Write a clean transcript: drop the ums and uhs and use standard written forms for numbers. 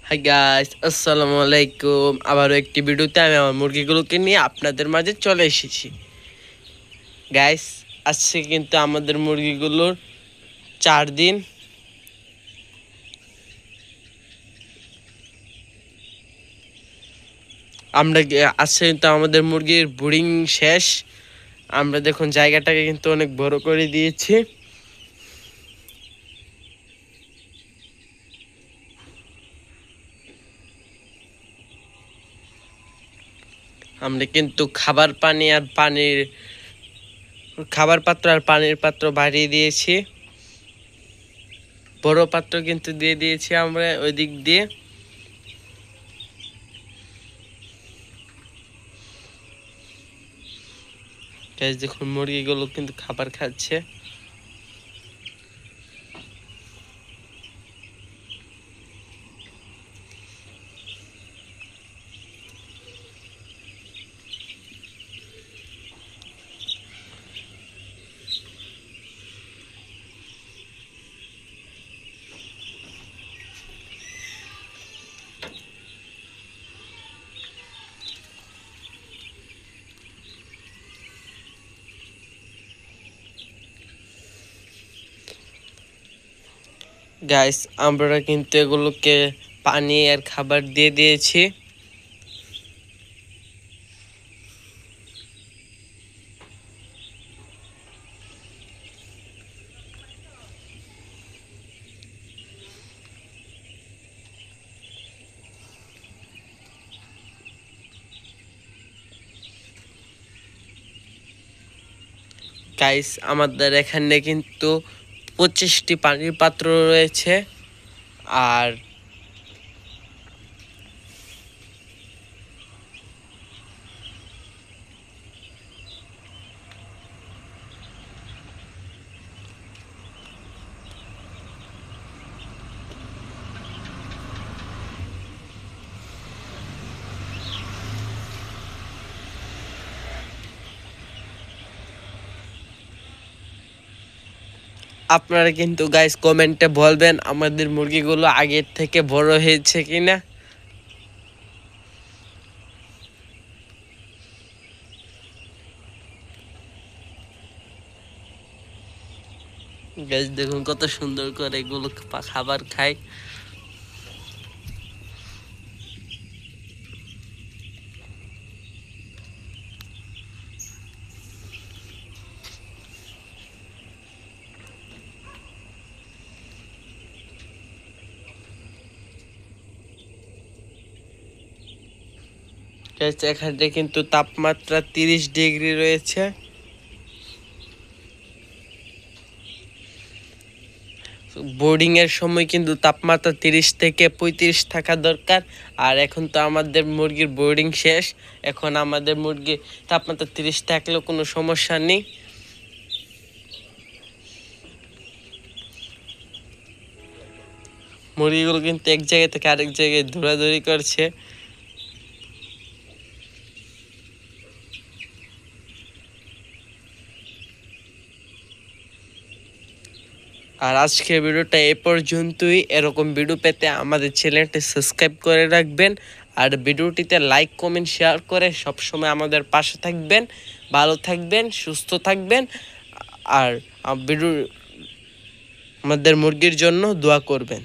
Hi guys, আসসালামু আলাইকুম। আবারও একটি ভিডিওতে আমি আমার মুরগিগুলোকে নিয়ে আপনাদের মাঝে চলে এসেছি। গাইস, আজকে কিন্তু আমাদের মুরগিগুলোর 4 দিন। আজকে কিন্তু আমাদের মুরগির ব্রিডিং শেষ। আমরা দেখুন জায়গাটাকে কিন্তু অনেক বড় করে দিয়েছি। আমরা কিন্তু খাবার পাত্র আর পানির পাত্র বাড়িয়ে দিয়েছি। বড় পাত্র কিন্তু দিয়ে দিয়েছি আমরা ওই দিক দিয়ে। গাইস দেখুন মুরগিগুলো কিন্তু খাবার খাচ্ছে। গাইস আমরা কিন্তু এগুলোকে পানি আর খাবার দিয়ে দিয়েছি। গাইস আমাদের এখানে কিন্তু 25টি পানির পাত্র রয়েছে। আর আপনারা কিন্তু গাইস কমেন্টে বলবেন আমাদের মুরগিগুলো আগের থেকে বড় হয়েছে কিনা। গাইস দেখুন কত সুন্দর করে এগুলো খাবার খায়। গাইস এখানে কিন্তু তাপমাত্রা 30 ডিগ্রি রয়েছে। বোর্ডিং এর সময় কিন্তু তাপমাত্রা 30 থেকে 35 থাকা দরকার। আর এখন তো আমাদের মুরগির বোর্ডিং শেষ। এখন আমাদের মুরগি তাপমাত্রা 30 থাকলেও কোনো সমস্যা নেই। মুরগিগুলো কিন্তু এক জায়গা থেকে আরেক জায়গায় দৌড়াদৌড়ি করছে। আর আজকের ভিডিওটা এই পর্যন্তই। এরকম ভিডিও পেতে আমাদের চ্যানেলটি সাবস্ক্রাইব করে রাখবেন। আর ভিডিওটিতে লাইক কমেন্ট শেয়ার করে সবসময় আমাদের পাশে থাকবেন। ভালো থাকবেন, সুস্থ থাকবেন। আর ভিডিও আমাদের মুরগির জন্য দোয়া করবেন।